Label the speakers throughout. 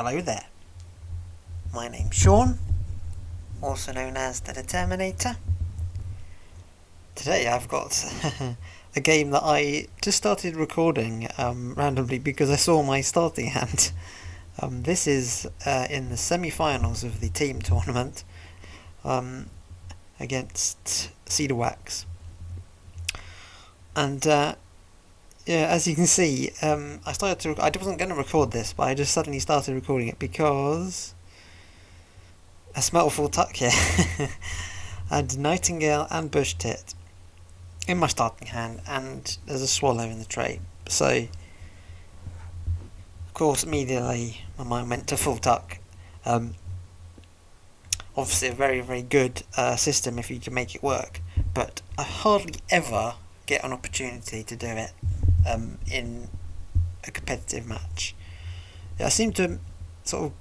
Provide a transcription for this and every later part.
Speaker 1: Hello there, my name's Sean, also known as the Determinator. Today I've got a game that I just started recording randomly because I saw my starting hand. This is in the semi-finals of the team tournament against Cedar Wax. And yeah, as you can see, I wasn't going to record this, but I just suddenly started recording it because I smelt a full tuck here. I had Nightingale and Bush Tit in my starting hand, and there's a swallow in the tray. So, of course, immediately my mind went to full tuck. Obviously, a very, very good system if you can make it work, but I hardly ever get an opportunity to do it in a competitive match. I seem to sort of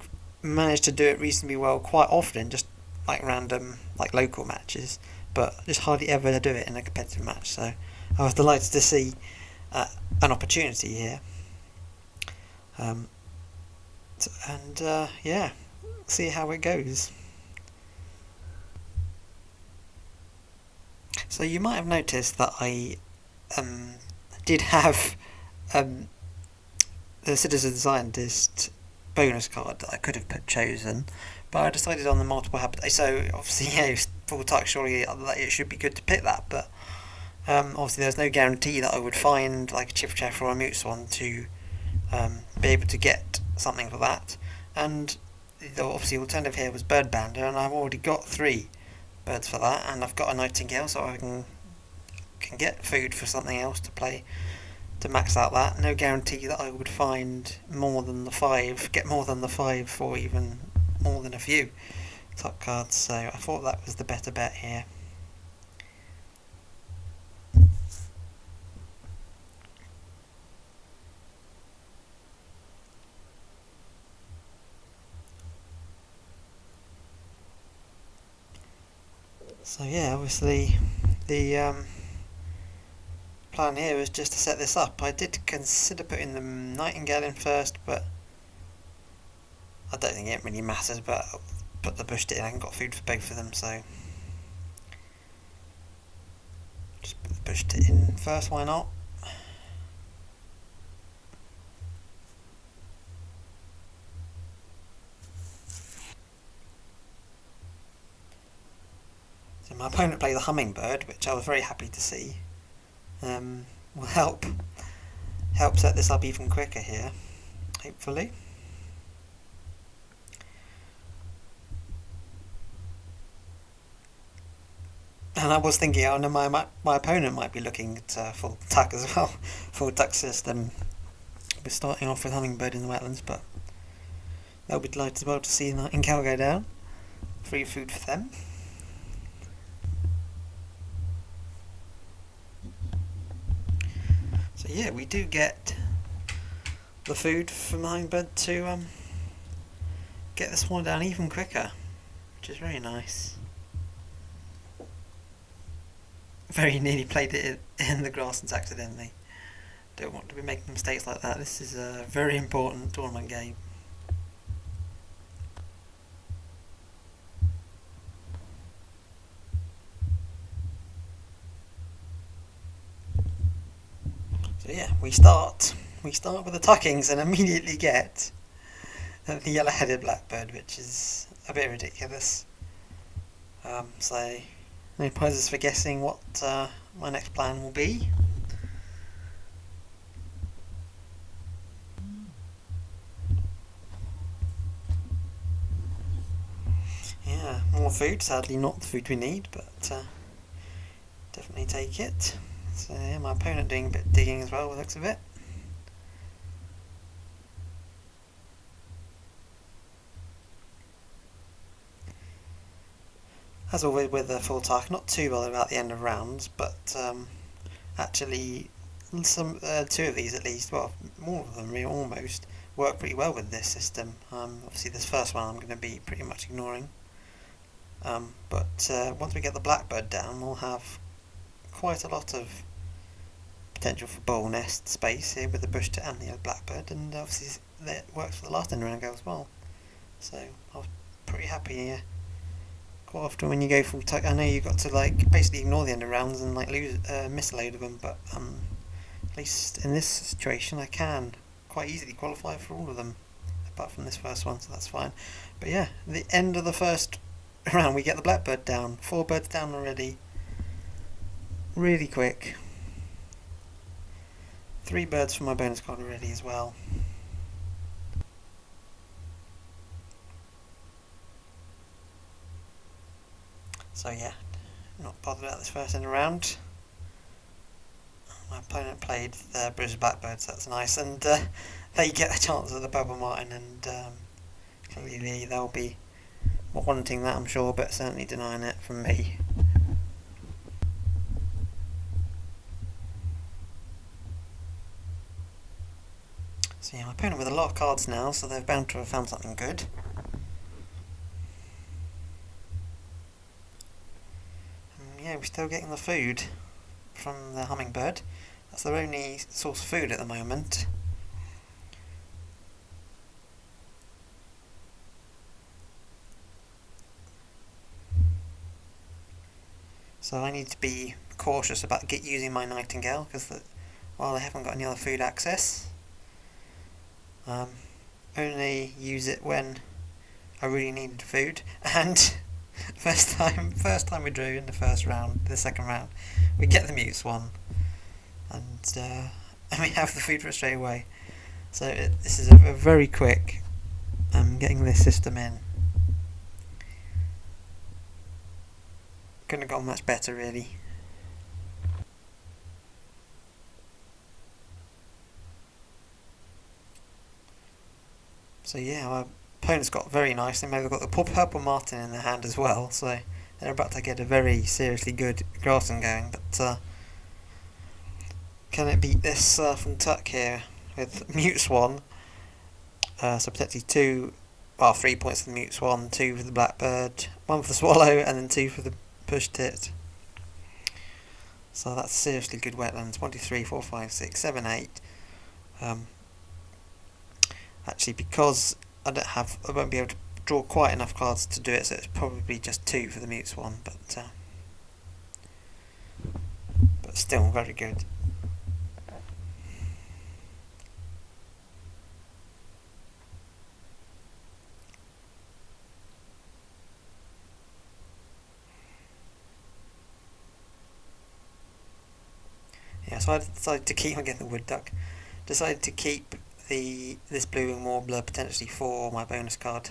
Speaker 1: manage to do it reasonably well quite often, just like random, like local matches, but just hardly ever do it in a competitive match. So I was delighted to see an opportunity here, yeah, see how it goes. So you might have noticed that I did have the Citizen Scientist bonus card that I could have chosen, but I decided on the multiple habitat. So obviously, yeah, full tuck, surely it should be good to pick that, but obviously there's no guarantee that I would find like a Chiff-Chaff or a Moot Swan to be able to get something for that. And obviously the alternative here was Bird Bander, and I've already got 3 birds for that, and I've got a Nightingale, so I can get food for something else to play to max out that. No guarantee that I would find more than the 5, get more than the 5, or even more than a few tuck cards, so I thought that was the better bet here. So yeah, obviously the plan here was just to set this up. I did consider putting the Nightingale in first, but I don't think it really matters, but I'll put the Bush Tit in. I haven't got food for both of them, so just put the Bush Tit in first, why not? So my opponent played the Hummingbird, which I was very happy to see. Will help set this up even quicker here, hopefully. And I was thinking, oh no, my opponent might be looking at full tuck as well, full tuck system. We're starting off with Hummingbird in the wetlands, but they'll be delighted as well to see Nightingale go down. Free food for them. So yeah, we do get the food from Hummingbird to get this one down even quicker, which is very nice. Very nearly played it in the grasslands accidentally. Don't want to be making mistakes like that. This is a very important tournament game. So yeah, we start with the tuckings and immediately get the yellow-headed blackbird, which is a bit ridiculous. So no prizes for guessing what my next plan will be. Yeah, more food. Sadly, not the food we need, but definitely take it. So yeah, my opponent doing a bit of digging as well, by the looks of it. As always with the full tuck, not too bothered about the end of rounds, but actually some 2 of these at least, well, more of them really, almost, work pretty well with this system. Obviously this first one I'm going to be pretty much ignoring, but once we get the blackbird down, we'll have quite a lot of potential for bowl nest space here with the Bush Tit and the blackbird, and obviously that works for the last end around go as well. So I was pretty happy here. Quite often when you go full tuck, I know you've got to like basically ignore the end of rounds and like miss a load of them, but at least in this situation I can quite easily qualify for all of them, apart from this first one, so that's fine. But yeah, the end of the first round we get the blackbird down. 4 birds down already. Really quick. 3 birds from my bonus card already as well. So yeah, not bothered about this first end of round. My opponent played the British Blackbird, so that's nice, and they get a chance at the Bubble Martin, and clearly they'll be wanting that, I'm sure, but certainly denying it from me. So yeah, my opponent with a lot of cards now, so they're bound to have found something good. Yeah, we're still getting the food from the hummingbird. That's their only source of food at the moment. So I need to be cautious about using my nightingale, because while they haven't got any other food access, only use it when I really needed food. And first time we drew in the first round, the second round, we get the mute swan, and we have the food for it straight away. So this is a very quick getting this system in. Couldn't have gone much better, really. So yeah, my opponent's got very nice. They've got the purple martin in their hand as well, so they're about to get a very seriously good grassing going. But can it beat this from tuck here with mute swan? So potentially 3 points for the mute swan, 2 for the blackbird, 1 for the swallow, and then 2 for the push tit. So that's seriously good wetlands. 1, 2, 3, 4, 5, 6, 7, 8. Actually, because I won't be able to draw quite enough cards to do it, so it's probably just 2 for the mute swan, but still very good. Yeah, so I decided to keep, again, the wood duck. Decided to keep this blue wing warbler potentially for my bonus card.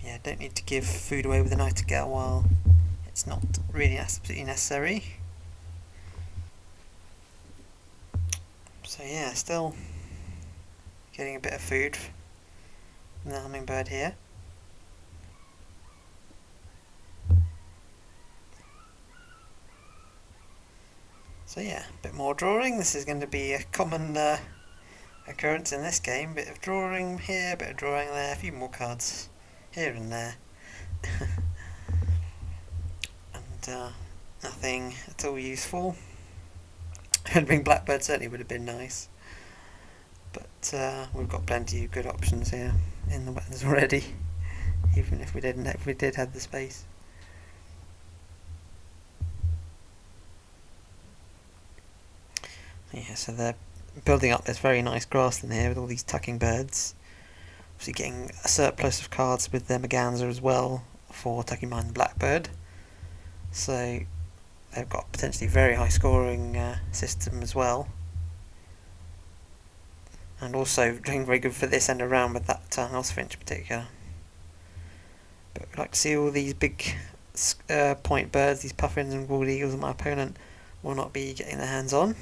Speaker 1: Yeah, don't need to give food away with the nightingale while it's not really absolutely necessary. So yeah, still getting a bit of food from the hummingbird here. So yeah, a bit more drawing. This is going to be a common occurrence in this game. Bit of drawing here, bit of drawing there, a few more cards here and there. And nothing at all useful. Having blackbird certainly would have been nice. But we've got plenty of good options here in the wetlands already. Even if we did have the space. Yeah, so they're building up this very nice grassland here with all these tucking birds. Obviously getting a surplus of cards with their merganser as well for tucking behind the blackbird. So they've got potentially very high scoring system as well. And also doing very good for this end around with that house finch in particular. But we'd like to see all these big point birds, these puffins and bald eagles that my opponent will not be getting their hands on.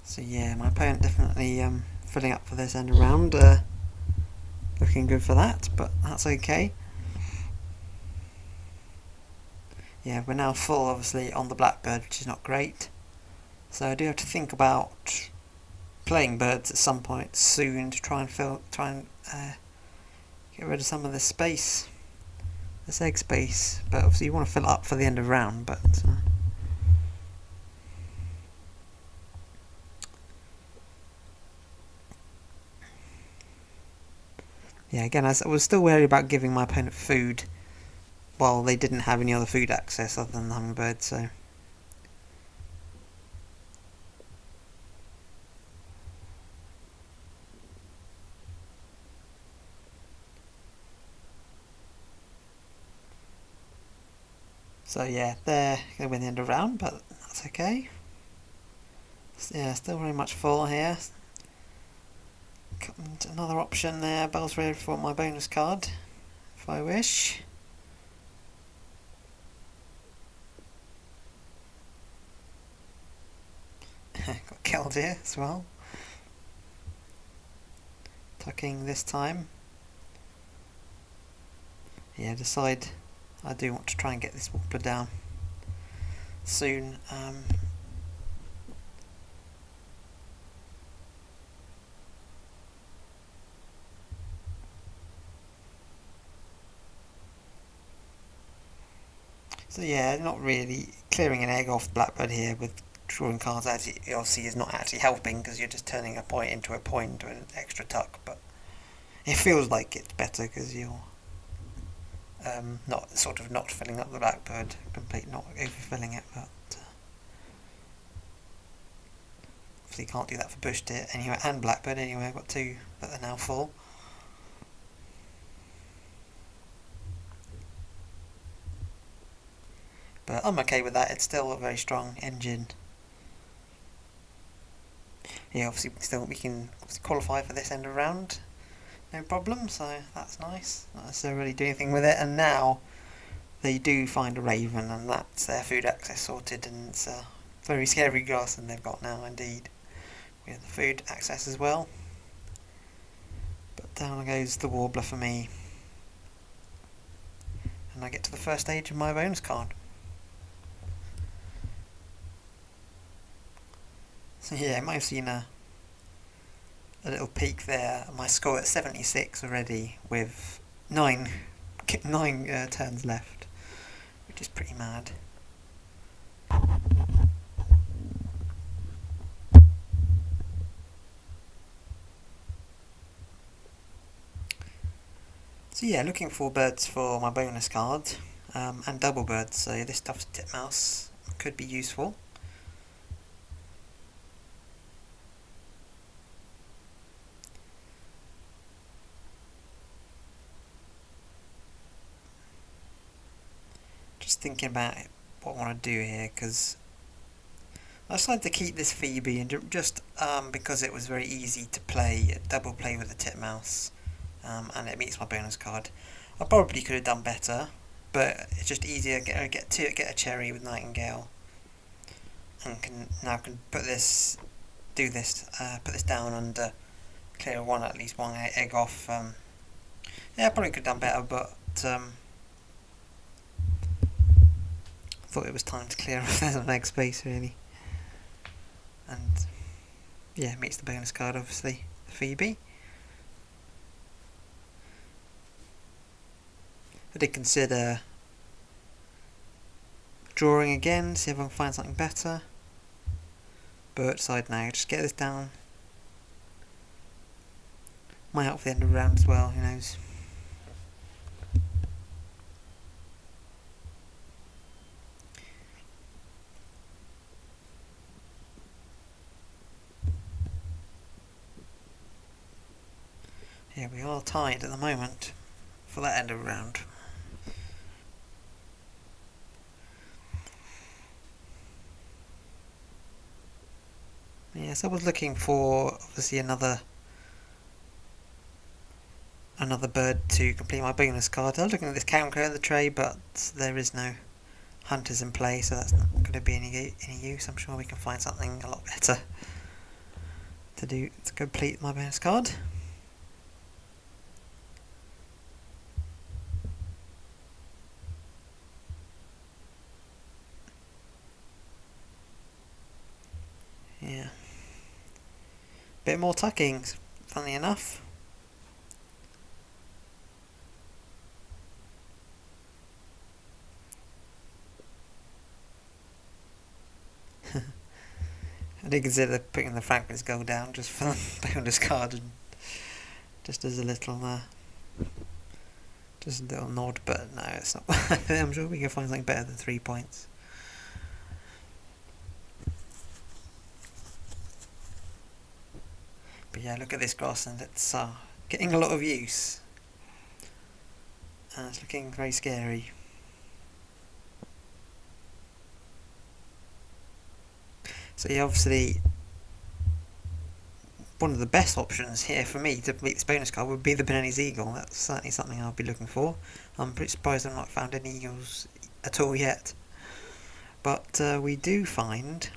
Speaker 1: So yeah, my opponent definitely filling up for this end around, looking good for that, but that's okay. Yeah, we're now full obviously on the blackbird, which is not great. So I do have to think about playing birds at some point soon to try and get rid of some of this space, this egg space. But obviously you want to fill it up for the end of round. But yeah, again, I was still wary about giving my opponent food while they didn't have any other food access other than the hummingbird. So yeah, they're going to win the end of round, but that's okay. Yeah, still very much full here. Another option there, Bell's Road for my bonus card, if I wish. Got killed here as well. Tucking this time. Yeah, decide I do want to try and get this warbler down soon. So yeah, not really clearing an egg off Blackbird here with drawing cards obviously is not actually helping because you're just turning a point into an extra tuck, but it feels like it's better because you're not filling up the Blackbird, not overfilling it, but obviously you can't do that for Bush Deer anyway and Blackbird anyway. I've got two that are now full. But I'm okay with that, it's still a very strong engine. Yeah, obviously we can qualify for this end of round, no problem, so that's nice. Not necessarily do anything with it, and now they do find a raven, and that's their food access sorted, and it's a very scary grass than they've got now indeed. We have the food access as well. But down goes the warbler for me. And I get to the first stage of my bonus card. So yeah, you might have seen a little peek there. My score at 76 already with nine turns left, which is pretty mad. So yeah, looking for birds for my bonus card, and double birds, so this stuffed titmouse could be useful. Just thinking about what I want to do here, because I decided to keep this Phoebe, and just because it was very easy to play, double play with the titmouse, and it meets my bonus card. I probably could have done better, but it's just easier. Get a cherry with Nightingale, and can put this down under clear at least one egg off. Yeah, I probably could have done better, but thought it was time to clear off an egg space really. And yeah, meets the bonus card obviously, the Phoebe. I did consider drawing again, see if I can find something better, but decided now, just get this down. Might help for the end of the round as well, who knows. Yeah, we are tied at the moment for that end of the round. Yes, I was looking for obviously another bird to complete my bonus card. I was looking at this counter in the tray, but there is no hunters in play, so that's not going to be any use. I'm sure we can find something a lot better to complete my bonus card. Yeah. bit more tucking, funnily enough. I did consider putting the Franklin's goal down just for the bonus card and just as a little just a little nod, but no, it's not. I'm sure we can find something better than 3 points. But yeah, look at this grassland. It's getting a lot of use. It's looking very scary. So yeah, obviously, one of the best options here for me to beat this bonus card would be the Benelli's Eagle. That's certainly something I'll be looking for. I'm pretty surprised I've not found any eagles at all yet. But we do find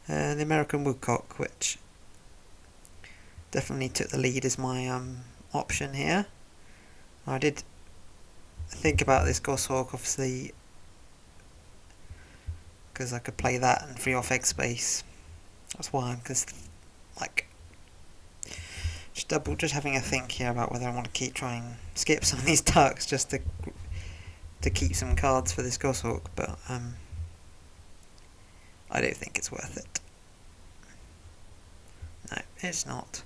Speaker 1: the American Woodcock, which definitely took the lead as my option here. I did think about this Goshawk, obviously, because I could play that and free off egg space. That's why I'm just having a think here about whether I want to try and skip some of these ducks just to keep some cards for this Goshawk, but I don't think it's worth it. No, it's not.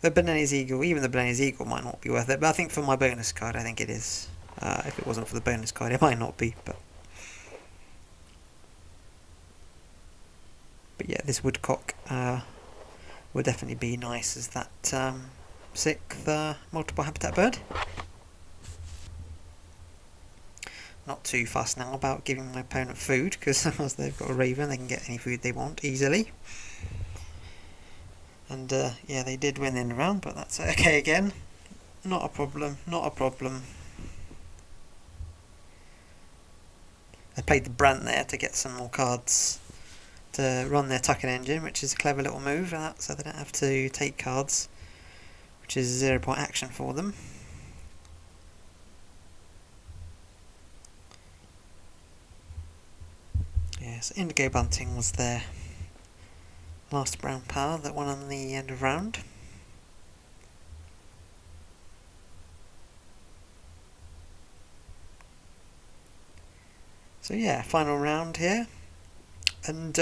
Speaker 1: The Benelli's Eagle, even the Benelli's Eagle might not be worth it, but I think for my bonus card, I think it is. If it wasn't for the bonus card, it might not be, but yeah, this Woodcock would definitely be nice as that 6th multiple habitat bird. Not too fussed now about giving my opponent food, because once they've got a raven, they can get any food they want easily. And yeah, they did win in the round, but that's okay again. Not a problem, not a problem. I played the Brant there to get some more cards to run their tucking engine, which is a clever little move, so they don't have to take cards, which is 0 point action for them. Yes, Indigo Bunting was their last brown power that won on the end of round. So yeah, final round here, and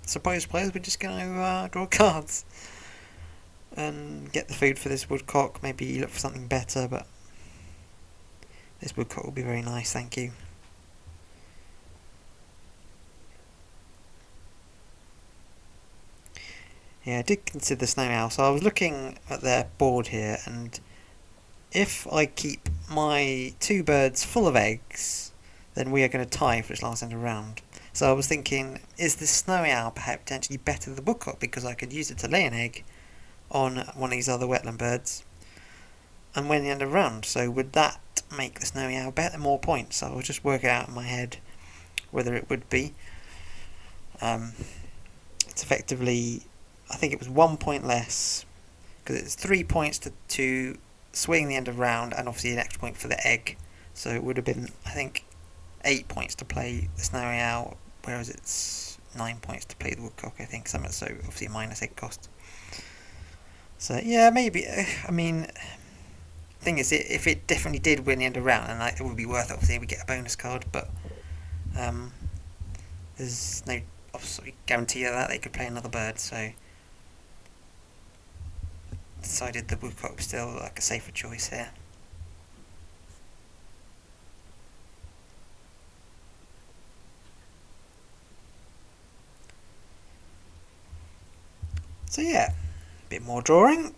Speaker 1: suppose players we're just going to draw cards and get the food for this Woodcock. Maybe look for something better, but this Woodcock will be very nice, thank you. Yeah, I did consider Snow Owl, so I was looking at their board here, and if I keep my 2 birds full of eggs, then we are going to tie for this last end of round. So I was thinking, is the Snowy Owl perhaps potentially better than the Woodcock, because I could use it to lay an egg on one of these other wetland birds and win the end of round? So would that make the Snowy Owl better, more points? So I was just working out in my head whether it would be. It's effectively, I think it was 1 point less, because it's 3 points to swing the end of round, and obviously an extra point for the egg. So it would have been, I think, 8 points to play the Snowy Owl, whereas it's 9 points to play the Woodcock, I think. So obviously a minus egg cost. So yeah, maybe. I mean, thing is, if it definitely did win the end of round, and it would be worth it. Obviously, we get a bonus card, but there's no obviously guarantee of that. They could play another bird, so decided the Woodcock was still like a safer choice here. So yeah, a bit more drawing.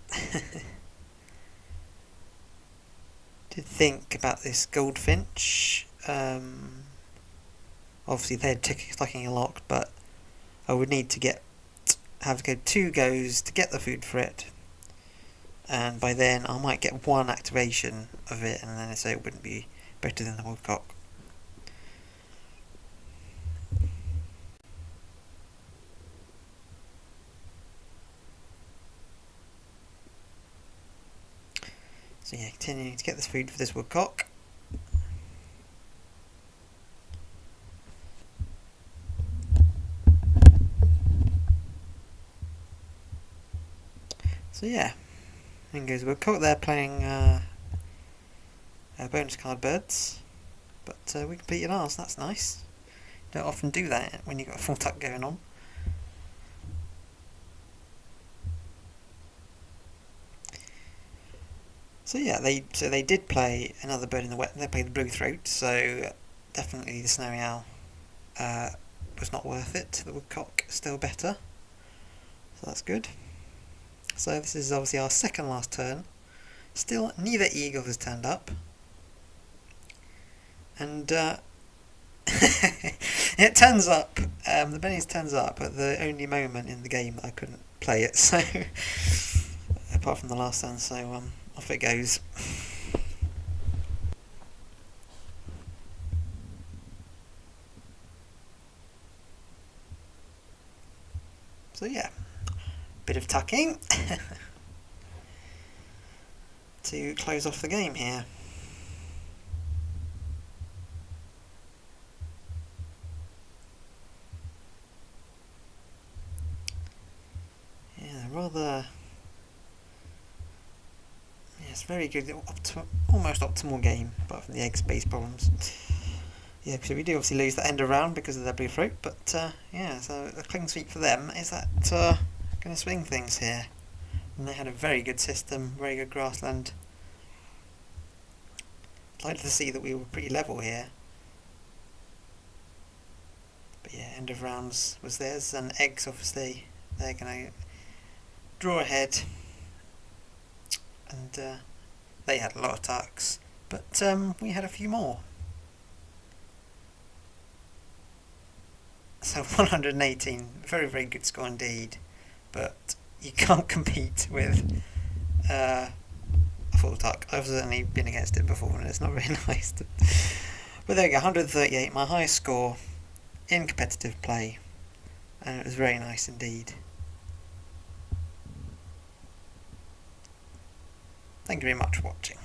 Speaker 1: Did think about this goldfinch. Obviously they're tucking a lot, but I would need to have to go 2 goes to get the food for it, and by then I might get 1 activation of it, and then so it wouldn't be better than the Woodcock. So yeah, continuing to get this food for this Woodcock. So yeah, Mingo's woodcock. They're playing bonus card birds, but we completed ours. That's nice. Don't often do that when you've got a full tuck going on. So yeah, they did play another bird in the wet. They played the blue throat. So definitely the snowy owl was not worth it. The woodcock still better. So that's good. So this is obviously our second last turn. Still, neither eagle has turned up, and it turns up. The Benny's turns up at the only moment in the game that I couldn't play it. So apart from the last turn, so off it goes. So yeah, bit of tucking to close off the game here. Yeah, rather. Yes, very good. Almost optimal game, apart from the egg space problems. Yeah, so we do obviously lose the end of round because of their blue throat, but yeah, so a clean sweep for them. Is that going to swing things here? And they had a very good system, very good grassland. I'd like to see that we were pretty level here. But yeah, end of rounds was theirs, and eggs obviously, they're going to draw ahead. And they had a lot of tucks, but we had a few more. So 118, very, very good score indeed, but you can't compete with a full tuck. I've certainly been against it before and it's not very nice. But there we go, 138, my highest score in competitive play, and it was very nice indeed. Thank you very much for watching.